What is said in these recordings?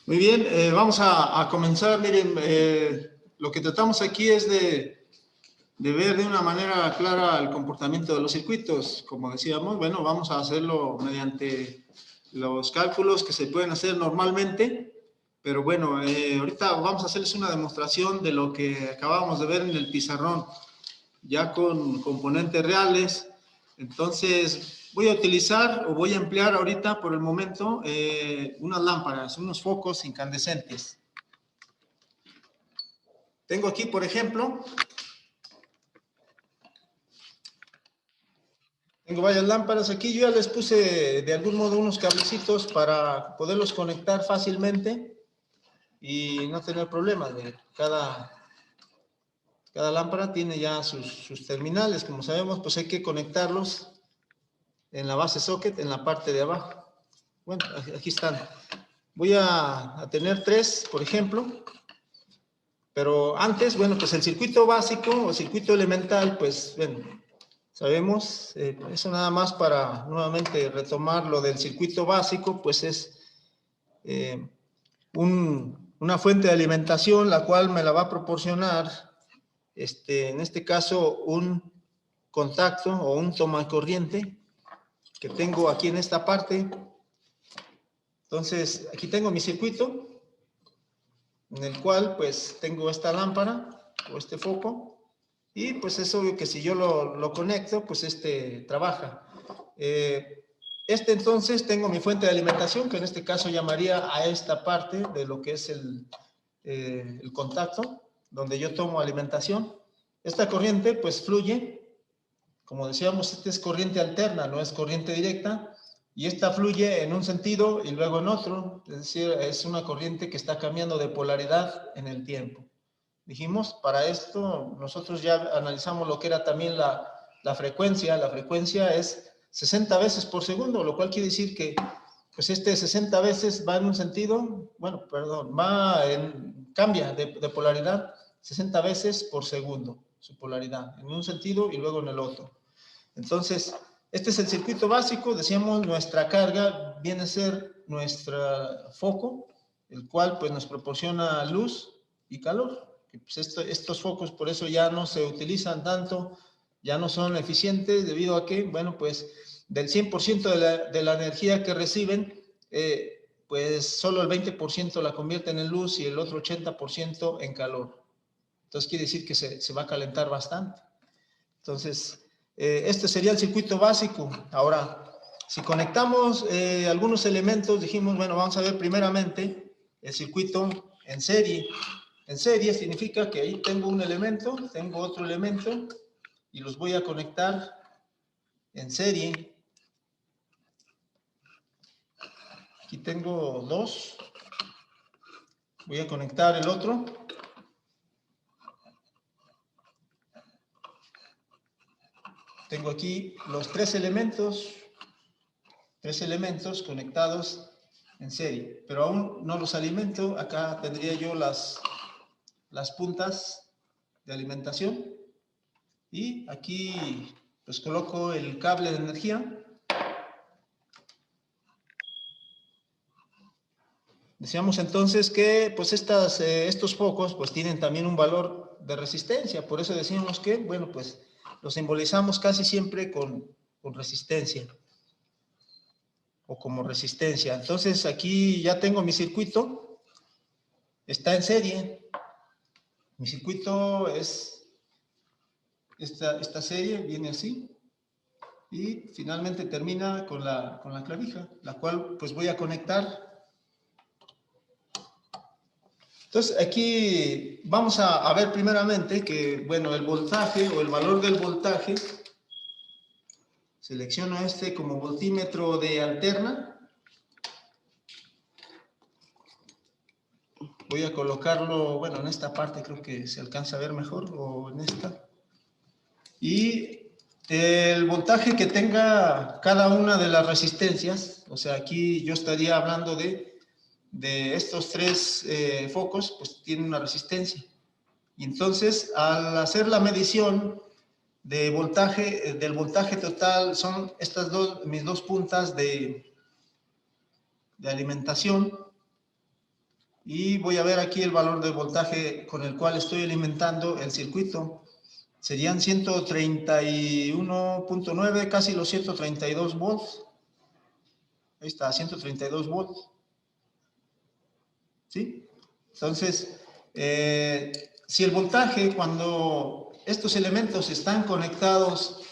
Muy bien, vamos a comenzar. Miren, lo que tratamos aquí es de ver de una manera clara el comportamiento de los circuitos. Como decíamos, bueno, vamos a hacerlo mediante los cálculos que se pueden hacer normalmente, pero bueno, ahorita vamos a hacerles una demostración de lo que acabamos de ver en el pizarrón, ya con componentes reales. Entonces, voy a utilizar o voy a emplear ahorita por el momento unas lámparas, unos focos incandescentes. Tengo aquí, por ejemplo, tengo varias lámparas aquí. Yo ya les puse de algún modo unos cablecitos para poderlos conectar fácilmente y no tener problemas. Cada lámpara tiene ya sus terminales. Como sabemos, pues hay que conectarlos en la base socket, en la parte de abajo. Bueno, aquí están. Voy a tener 3, por ejemplo. Pero antes, bueno, pues el circuito básico o circuito elemental, pues, bueno, sabemos, eso nada más para nuevamente retomar lo del circuito básico, pues es una fuente de alimentación, la cual me la va a proporcionar, en este caso, un contacto o un tomacorriente que tengo aquí en esta parte. Entonces, aquí tengo mi circuito, en el cual pues tengo esta lámpara o este foco, y pues es obvio que si yo lo conecto, pues trabaja. Entonces tengo mi fuente de alimentación, que en este caso llamaría a esta parte de lo que es el contacto, donde yo tomo alimentación. Esta corriente pues fluye, como decíamos, esta es corriente alterna, no es corriente directa, y esta fluye en un sentido y luego en otro, es decir, es una corriente que está cambiando de polaridad en el tiempo. Dijimos, para esto nosotros ya analizamos lo que era también la frecuencia. La frecuencia es 60 veces por segundo, lo cual quiere decir que pues 60 veces va en un sentido, bueno, perdón, cambia de polaridad 60 veces por segundo, su polaridad, en un sentido y luego en el otro. Entonces, este es el circuito básico. Decíamos, nuestra carga viene a ser nuestro foco, el cual pues nos proporciona luz y calor. Pues estos focos por eso ya no se utilizan tanto, ya no son eficientes debido a que, bueno, pues del 100% de la energía que reciben, pues solo el 20% la convierten en luz y el otro 80% en calor. Entonces quiere decir que se va a calentar bastante. Entonces, este sería el circuito básico. Ahora, si conectamos algunos elementos, dijimos, bueno, vamos a ver primeramente el circuito en serie. En serie significa que ahí tengo un elemento, tengo otro elemento, y los voy a conectar en serie. Aquí tengo 2. Voy a conectar el otro. Tengo aquí los 3 elementos conectados en serie, pero aún no los alimento. Acá tendría yo las puntas de alimentación, y aquí pues coloco el cable de energía. Decíamos entonces que pues estos focos pues tienen también un valor de resistencia, por eso decimos que, bueno, pues los simbolizamos casi siempre con resistencia o como resistencia. Entonces aquí ya tengo mi circuito, está en serie. Mi circuito es esta serie, viene así, y finalmente termina con la clavija, la cual pues voy a conectar. Entonces aquí vamos a ver primeramente que, bueno, el voltaje o el valor del voltaje, selecciono como voltímetro de alterna. Voy a colocarlo, bueno, en esta parte creo que se alcanza a ver mejor, o en esta. Y el voltaje que tenga cada una de las resistencias, o sea, aquí yo estaría hablando de estos 3 focos, pues tienen una resistencia. Y entonces, al hacer la medición del voltaje total, son estas mis 2 puntas de alimentación. y voy a ver aquí el valor de voltaje con el cual estoy alimentando el circuito. Serían 131.9, casi los 132 volts. Ahí está, 132 volts. ¿Sí? Entonces, si el voltaje, cuando estos elementos están conectados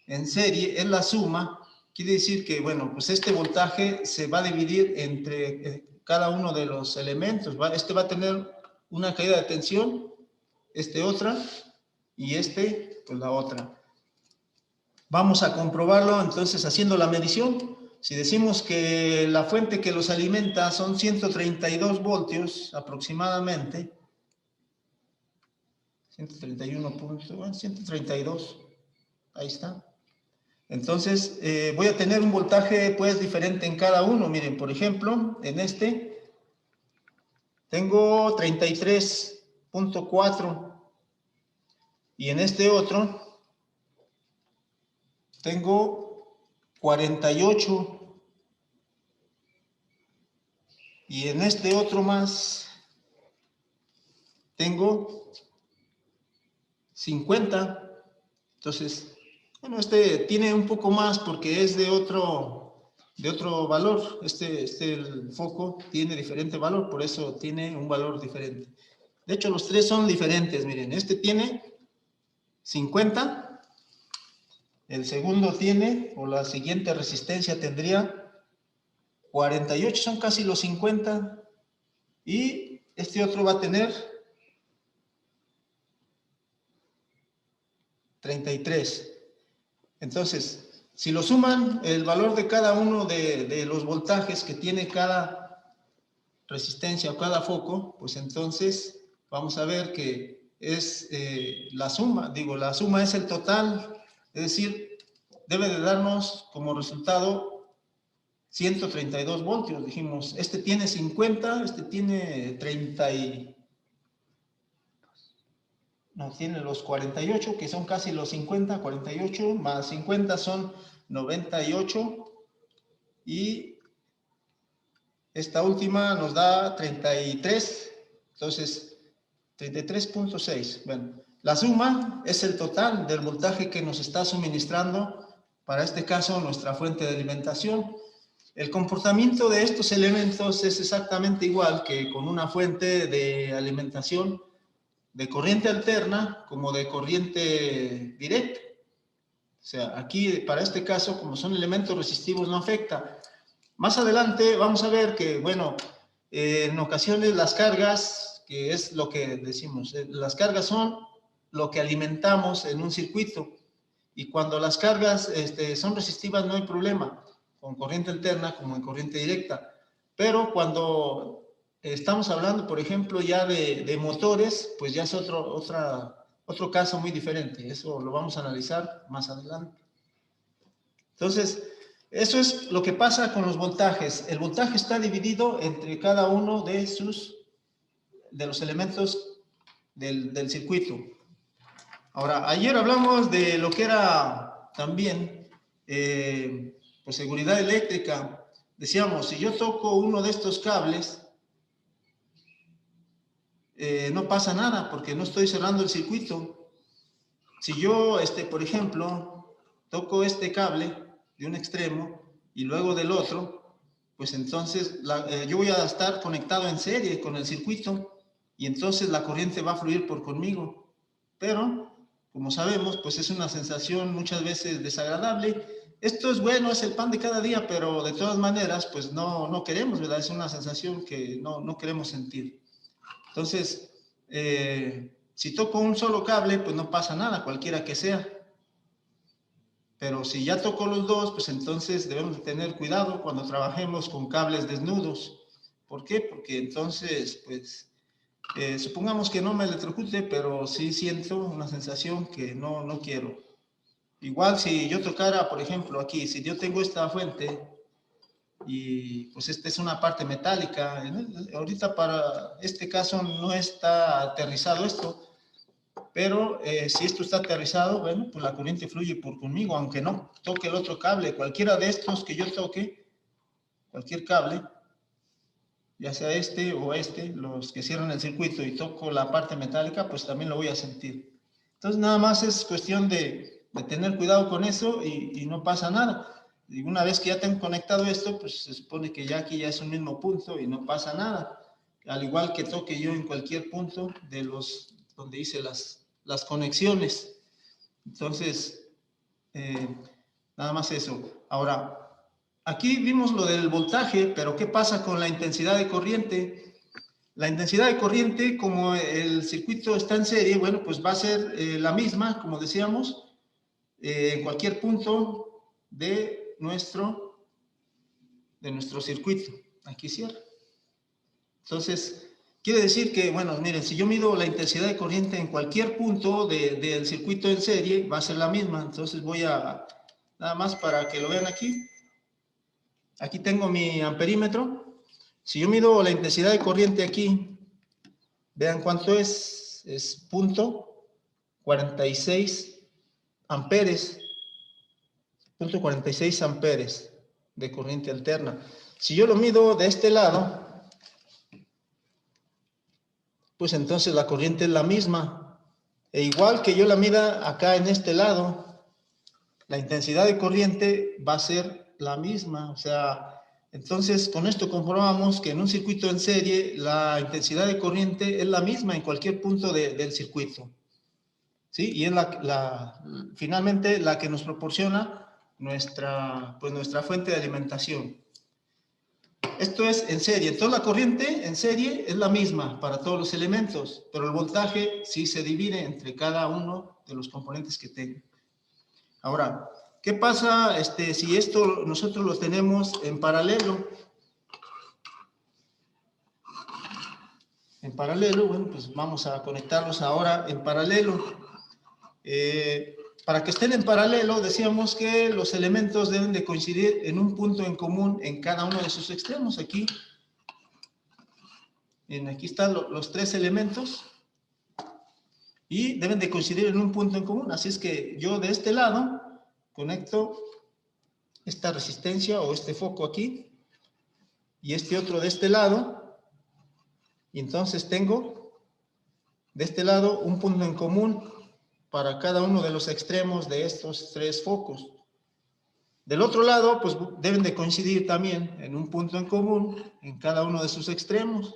en serie, es la suma, quiere decir que, bueno, pues este voltaje se va a dividir entre cada uno de los elementos. Este va a tener una caída de tensión, este otra, y este, pues la otra. Vamos a comprobarlo entonces haciendo la medición. Si decimos que la fuente que los alimenta son 132 voltios aproximadamente, 132, ahí está. Entonces, voy a tener un voltaje pues diferente en cada uno. Miren, por ejemplo, en este tengo 33.4 y en este otro tengo 48 y en este otro más tengo 50. Entonces, bueno, este tiene un poco más porque es de otro valor. El foco tiene diferente valor, por eso tiene un valor diferente. De hecho, los tres son diferentes. Miren, este tiene 50, el segundo tiene, o la siguiente resistencia tendría 48, son casi los 50, y este otro va a tener 33. Entonces, si lo suman, el valor de cada uno de los voltajes que tiene cada resistencia o cada foco, pues entonces vamos a ver que es la suma. Digo, la suma es el total, es decir, debe de darnos como resultado 132 voltios. Dijimos, este tiene 50, este tiene 30 y... No, tiene los 48, que son casi los 50, 48 más 50 son 98, y esta última nos da 33, entonces 33.6. Bueno, la suma es el total del voltaje que nos está suministrando, para este caso, nuestra fuente de alimentación. El comportamiento de estos elementos es exactamente igual que con una fuente de alimentación de corriente alterna como de corriente directa. O sea, aquí para este caso, como son elementos resistivos, no afecta. Más adelante vamos a ver que, bueno, en ocasiones las cargas, que es lo que decimos, las cargas son lo que alimentamos en un circuito, y cuando las cargas son resistivas no hay problema, con corriente alterna como en corriente directa. Pero cuando estamos hablando, por ejemplo, ya de motores, pues ya es otro caso muy diferente. Eso lo vamos a analizar más adelante. Entonces, eso es lo que pasa con los voltajes. El voltaje está dividido entre cada uno de los elementos del circuito. Ahora, ayer hablamos de lo que era también pues seguridad eléctrica. Decíamos, si yo toco uno de estos cables, no pasa nada porque no estoy cerrando el circuito. Si yo, por ejemplo, toco este cable de un extremo y luego del otro, pues entonces yo voy a estar conectado en serie con el circuito y entonces la corriente va a fluir por conmigo. Pero, como sabemos, pues es una sensación muchas veces desagradable. Esto es bueno, es el pan de cada día, pero de todas maneras, pues no queremos, ¿verdad? Es una sensación que no queremos sentir. Entonces, si toco un solo cable, pues no pasa nada, cualquiera que sea. Pero si ya toco los dos, pues entonces debemos tener cuidado cuando trabajemos con cables desnudos. ¿Por qué? Porque entonces, pues, supongamos que no me electrocute, pero sí siento una sensación que no quiero. Igual si yo tocara, por ejemplo, aquí, si yo tengo esta fuente y pues esta es una parte metálica, ahorita para este caso no está aterrizado esto, pero si esto está aterrizado, bueno, pues la corriente fluye por conmigo, aunque no toque el otro cable. Cualquiera de estos que yo toque, cualquier cable, ya sea este o este, los que cierran el circuito y toco la parte metálica, pues también lo voy a sentir. Entonces nada más es cuestión de tener cuidado con eso y no pasa nada. Y una vez que ya tengo conectado esto, pues se supone que ya aquí ya es un mismo punto y no pasa nada. Al igual que toque yo en cualquier punto de los donde hice las conexiones. Entonces, nada más eso. Ahora, aquí vimos lo del voltaje, pero ¿qué pasa con la intensidad de corriente? La intensidad de corriente, como el circuito está en serie, bueno, pues va a ser la misma, como decíamos, en cualquier punto de nuestro circuito. Aquí cierra. Entonces, quiere decir que, bueno, miren, si yo mido la intensidad de corriente en cualquier punto del circuito en serie, va a ser la misma. Entonces voy a, nada más para que lo vean aquí. Aquí tengo mi amperímetro. Si yo mido la intensidad de corriente aquí, vean cuánto es 0.46 amperes. 0.46 amperes de corriente alterna. Si yo lo mido de este lado, pues entonces la corriente es la misma. E igual que yo la mida acá en este lado, la intensidad de corriente va a ser la misma. O sea, entonces con esto comprobamos que en un circuito en serie la intensidad de corriente es la misma en cualquier punto del circuito. ¿Sí? Y es finalmente la que nos proporciona nuestra fuente de alimentación. Esto es en serie. Entonces la corriente en serie es la misma para todos los elementos, pero el voltaje sí se divide entre cada uno de los componentes que tenga. Ahora, ¿qué pasa si esto nosotros lo tenemos en paralelo? En paralelo, bueno, pues vamos a conectarlos ahora en paralelo. Para que estén en paralelo, decíamos que los elementos deben de coincidir en un punto en común en cada uno de sus extremos. Aquí están los tres elementos y deben de coincidir en un punto en común. Así es que yo de este lado conecto esta resistencia o este foco aquí y este otro de este lado, y entonces tengo de este lado un punto en común para cada uno de los extremos de estos tres focos. Del otro lado, pues deben de coincidir también en un punto en común en cada uno de sus extremos.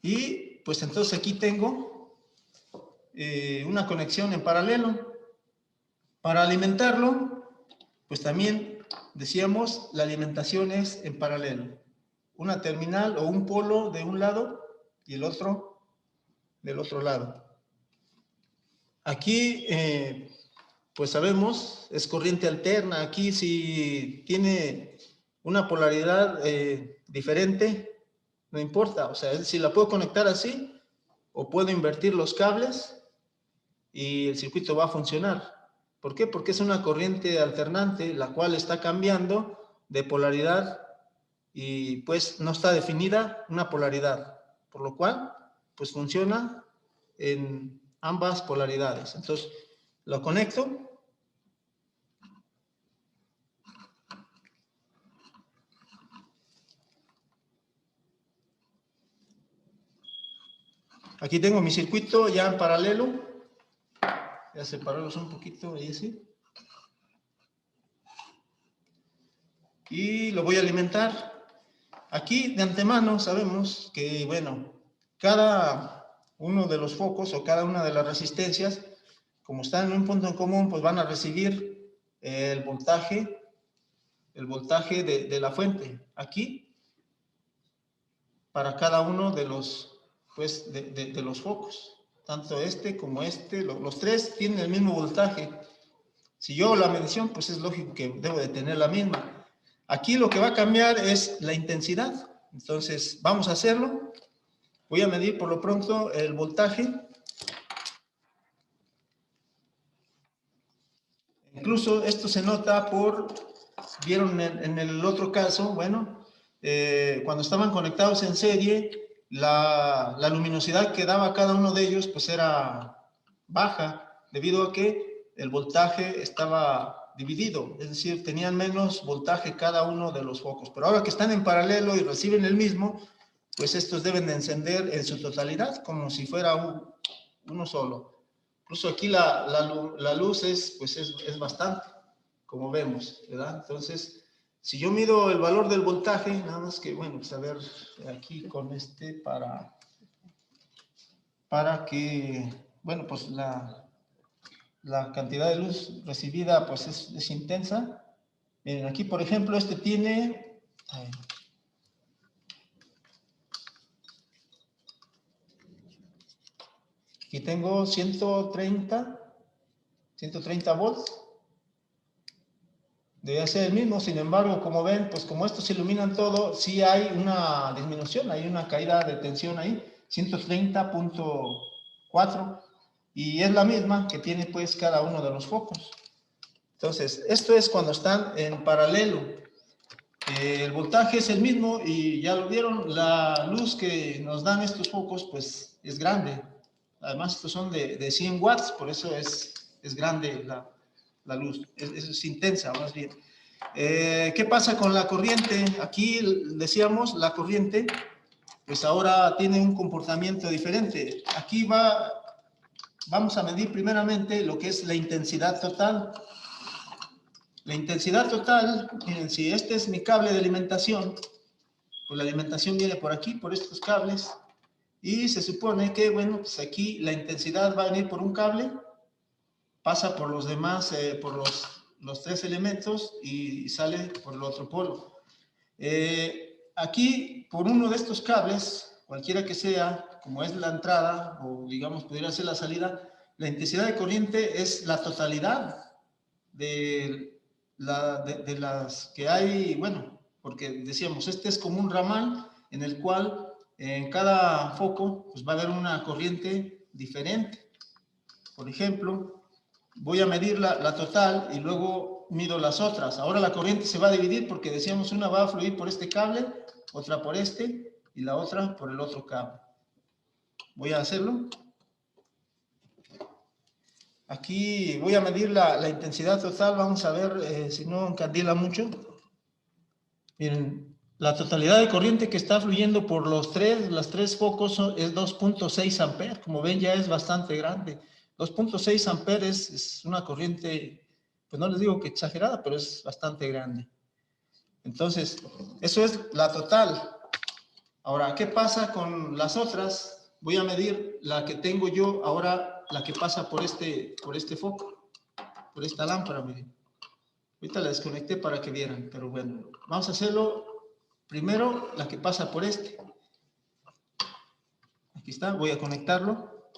Y pues entonces aquí tengo una conexión en paralelo. Para alimentarlo, pues también decíamos, la alimentación es en paralelo. Una terminal o un polo de un lado y el otro del otro lado. Aquí, pues sabemos, es corriente alterna. Aquí si tiene una polaridad diferente, no importa. O sea, si la puedo conectar así, o puedo invertir los cables y el circuito va a funcionar. ¿Por qué? Porque es una corriente alternante, la cual está cambiando de polaridad y pues no está definida una polaridad, por lo cual pues funciona en ambas polaridades. Entonces lo conecto. Aquí tengo mi circuito ya en paralelo. Voy a separarlos un poquito ahí así. Y lo voy a alimentar. Aquí de antemano sabemos que, bueno, cada uno de los focos o cada una de las resistencias, como están en un punto en común, pues van a recibir el voltaje de la fuente. Aquí, para cada uno de los, pues, de los focos. Tanto este como este, los tres tienen el mismo voltaje. Si yo hago la medición, pues es lógico que debo de tener la misma. Aquí lo que va a cambiar es la intensidad. Entonces, vamos a hacerlo. Voy a medir por lo pronto el voltaje. Incluso esto se nota vieron en el otro caso, bueno, cuando estaban conectados en serie, la luminosidad que daba cada uno de ellos pues era baja, debido a que el voltaje estaba dividido, es decir, tenían menos voltaje cada uno de los focos. Pero ahora que están en paralelo y reciben el mismo, pues estos deben de encender en su totalidad, como si fuera uno solo. Incluso aquí la luz pues es bastante, como vemos, ¿verdad? Entonces, si yo mido el valor del voltaje, nada más que, bueno, pues a ver aquí con para que, bueno, pues la cantidad de luz recibida pues es intensa. Miren, aquí por ejemplo este tiene, aquí tengo 130 volts, debe ser el mismo. Sin embargo, como ven, pues como estos iluminan todo, sí hay una disminución, hay una caída de tensión ahí, 130.4, y es la misma que tiene pues cada uno de los focos. Entonces, esto es cuando están en paralelo. El voltaje es el mismo y ya lo vieron, la luz que nos dan estos focos pues es grande. Además, estos son de 100 watts, por eso es grande la luz, es intensa más bien. ¿Qué pasa con la corriente? Aquí decíamos, la corriente pues ahora tiene un comportamiento diferente. Aquí vamos a medir primeramente lo que es la intensidad total. La intensidad total, miren, si este es mi cable de alimentación, pues la alimentación viene por aquí, por estos cables, y se supone que, bueno, pues aquí la intensidad va a venir por un cable, pasa por los demás, por los tres elementos y sale por el otro polo. Aquí, por uno de estos cables, cualquiera que sea, como es la entrada, o digamos, pudiera ser la salida, la intensidad de corriente es la totalidad de las que hay, bueno, porque decíamos, este es como un ramal en el cual en cada foco pues va a haber una corriente diferente. Por ejemplo, voy a medir la total y luego mido las otras. Ahora la corriente se va a dividir porque decíamos una va a fluir por este cable, otra por este y la otra por el otro cable. Voy a hacerlo. Aquí voy a medir la intensidad total, vamos a ver si no encandila mucho. Miren, la totalidad de corriente que está fluyendo por los tres focos es 2.6 amperes. Como ven, ya es bastante grande. 2.6 amperes es una corriente, pues no les digo que exagerada, pero es bastante grande. Entonces, eso es la total. Ahora, ¿qué pasa con las otras? Voy a medir la que tengo yo ahora, la que pasa por este foco, por esta lámpara, miren. Ahorita la desconecté para que vieran, pero bueno, vamos a hacerlo primero, la que pasa por este. Aquí está, voy a conectarlo.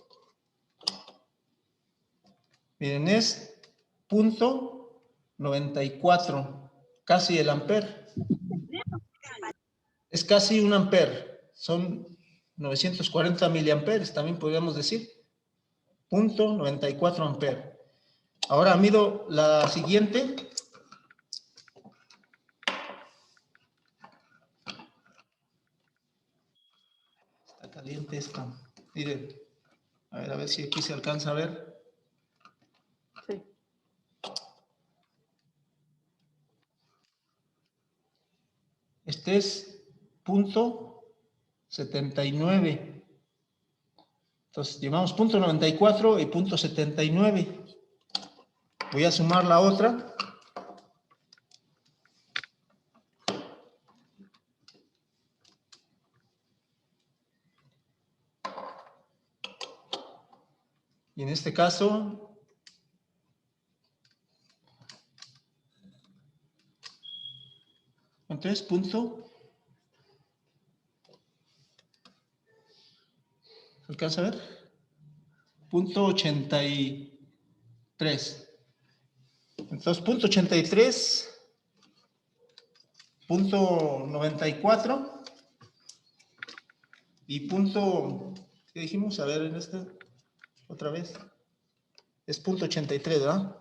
Miren, es 0.94, casi el amper. Es casi un amper, son 940 miliamperes, también podríamos decir. 0.94 amper. Ahora mido la siguiente. Está caliente esta. Miren, a ver si aquí se alcanza a ver. Sí. Este es 0.79. Entonces, llevamos 0.94 y 0.79. Voy a sumar la otra. Y en este caso, ¿cuánto es? ¿Se alcanza a ver? 0.83. Entonces, 0.83, 0.94 y ¿qué dijimos? A ver, en este, otra vez. Es 0.83, ¿verdad?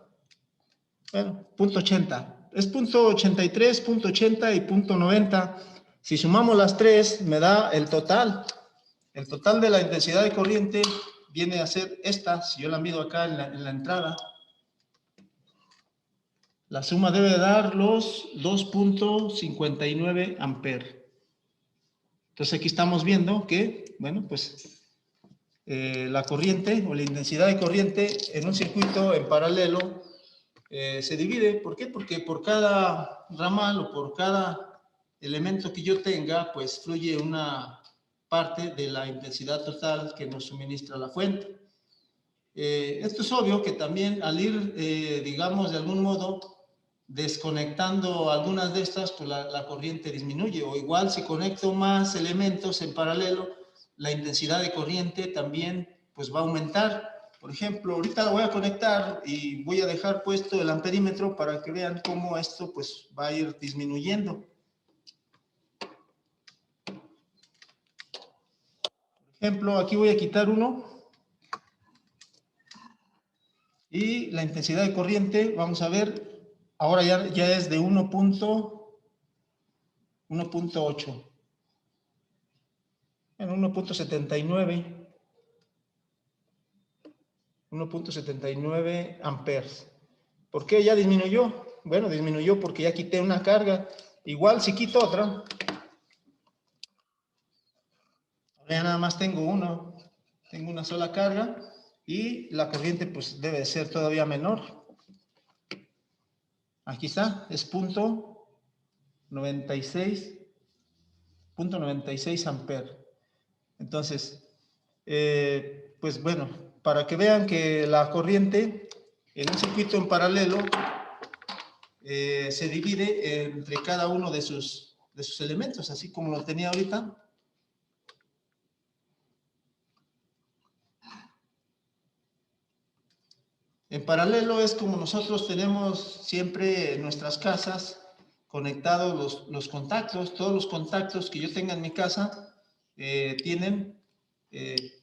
Bueno, 0.80. Es 0.83, 0.80 y 0.90. Si sumamos las tres, me da el total. El total de la intensidad de corriente viene a ser esta, si yo la mido acá en la entrada. La suma debe dar los 2.59 amperes. Entonces aquí estamos viendo que, bueno, pues la corriente o la intensidad de corriente en un circuito en paralelo se divide. ¿Por qué? Porque por cada ramal o por cada elemento que yo tenga, pues fluye una parte de la intensidad total que nos suministra la fuente. Esto es obvio que también al ir, digamos, de algún modo desconectando algunas de estas, pues la corriente disminuye. O igual si conecto más elementos en paralelo, la intensidad de corriente también pues va a aumentar. Por ejemplo, ahorita la voy a conectar y voy a dejar puesto el amperímetro para que vean cómo esto pues va a ir disminuyendo. Por ejemplo, aquí voy a quitar uno. Y la intensidad de corriente, vamos a ver, ahora ya es de 1.8. En 1.79. 1.79 amperes. ¿Por qué ya disminuyó? Bueno, disminuyó porque ya quité una carga. Igual si quito otra, ahora ya nada más tengo uno. Tengo una sola carga y la corriente pues debe ser todavía menor. Aquí está, es punto 96 amperes. Entonces, pues bueno, para que vean que la corriente en un circuito en paralelo se divide entre cada uno de sus elementos, así como lo tenía ahorita. En paralelo es como nosotros tenemos siempre en nuestras casas conectados los contactos. Todos los contactos que yo tenga en mi casa tienen que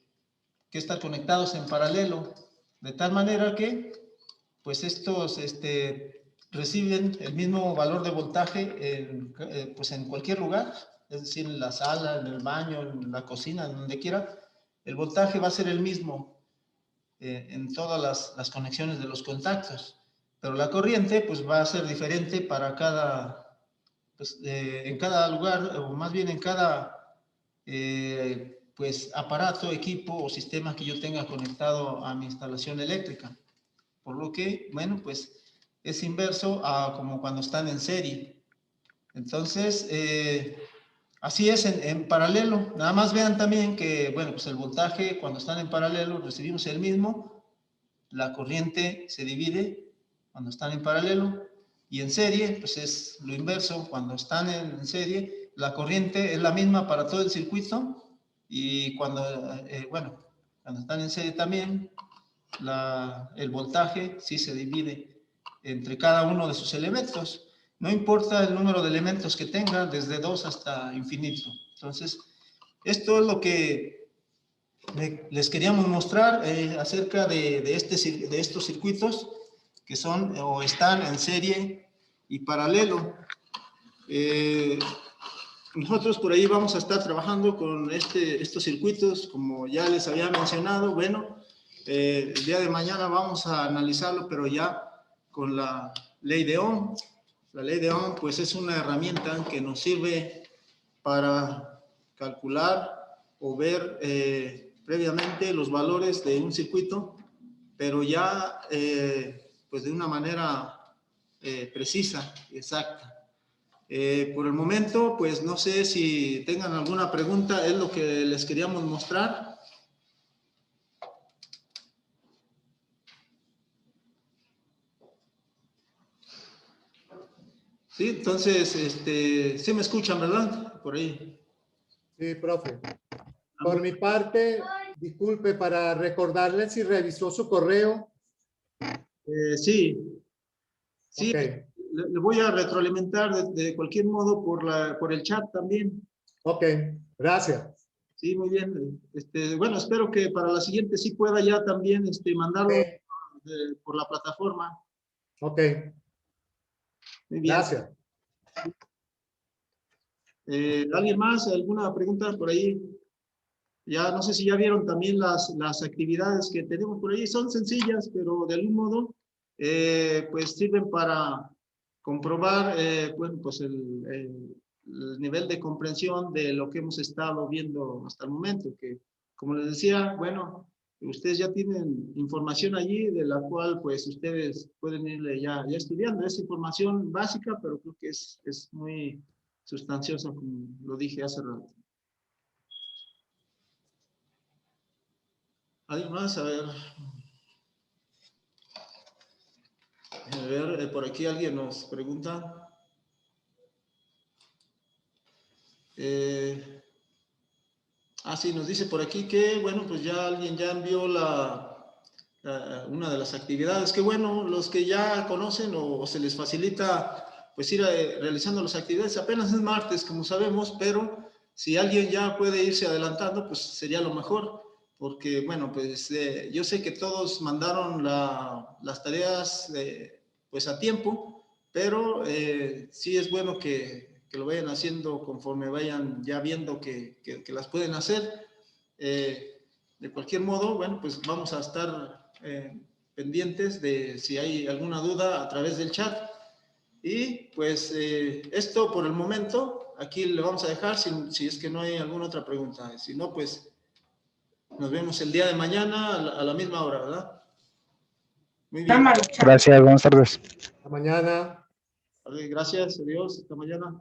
estar conectados en paralelo, de tal manera que pues estos reciben el mismo valor de voltaje pues en cualquier lugar, es decir, en la sala, en el baño, en la cocina, en donde quiera, el voltaje va a ser el mismo en todas las conexiones de los contactos, pero la corriente pues va a ser diferente para cada, pues, en cada lugar, o más bien en cada pues aparato, equipo o sistema que yo tenga conectado a mi instalación eléctrica. Por lo que, bueno, pues es inverso a como cuando están en serie. Entonces, así es en paralelo. Nada más vean también que, bueno, pues el voltaje cuando están en paralelo recibimos el mismo. La corriente se divide cuando están en paralelo. Y en serie, pues es lo inverso. Cuando están en serie, la corriente es la misma para todo el circuito. Y cuando, bueno, cuando están en serie también, el voltaje sí se divide entre cada uno de sus elementos. No importa el número de elementos que tenga, desde 2 hasta infinito. Entonces, esto es lo que les queríamos mostrar acerca de estos circuitos que son o están en serie y paralelo. Nosotros por ahí vamos a estar trabajando con estos circuitos, como ya les había mencionado. Bueno, el día de mañana vamos a analizarlo, pero ya con la ley de Ohm. La ley de Ohm, pues, es una herramienta que nos sirve para calcular o ver previamente los valores de un circuito, pero ya, pues, de una manera precisa y exacta. Por el momento, pues, no sé si tengan alguna pregunta, es lo que les queríamos mostrar. Sí, entonces, sí me escuchan, ¿verdad? Por ahí. Sí, profe. Por mi parte, disculpe, para recordarle si revisó su correo. Sí, sí, Ok, le voy a retroalimentar de cualquier modo por el chat también. ok, gracias. Sí, muy bien. Bueno, espero que para la siguiente sí pueda ya también mandarlo por la plataforma. Ok, Muy bien. gracias. ¿Alguien más? ¿Alguna pregunta por ahí? Ya no sé si ya vieron también las actividades que tenemos por ahí. Son sencillas, pero de algún modo pues sirven para comprobar, bueno, pues el nivel de comprensión de lo que hemos estado viendo hasta el momento, que como les decía, bueno, ustedes ya tienen información allí de la cual pues ustedes pueden irle ya estudiando. Es información básica, pero creo que es muy sustanciosa, como lo dije hace rato. ¿Alguien más? A ver, por aquí alguien nos pregunta. Sí, nos dice por aquí que, bueno, pues ya alguien ya envió una de las actividades. Que bueno, los que ya conocen o se les facilita pues ir realizando las actividades. Apenas es martes, como sabemos, pero si alguien ya puede irse adelantando, pues sería lo mejor. Porque, bueno, pues yo sé que todos mandaron las tareas pues a tiempo, pero sí es bueno que lo vayan haciendo conforme vayan ya viendo que las pueden hacer. De cualquier modo, bueno, pues vamos a estar pendientes de si hay alguna duda a través del chat. Y pues esto por el momento, aquí le vamos a dejar si es que no hay alguna otra pregunta. Si no, pues nos vemos el día de mañana a la misma hora, ¿verdad? Muy bien. Gracias, buenas tardes. Hasta mañana. Vale, gracias, adiós, hasta mañana.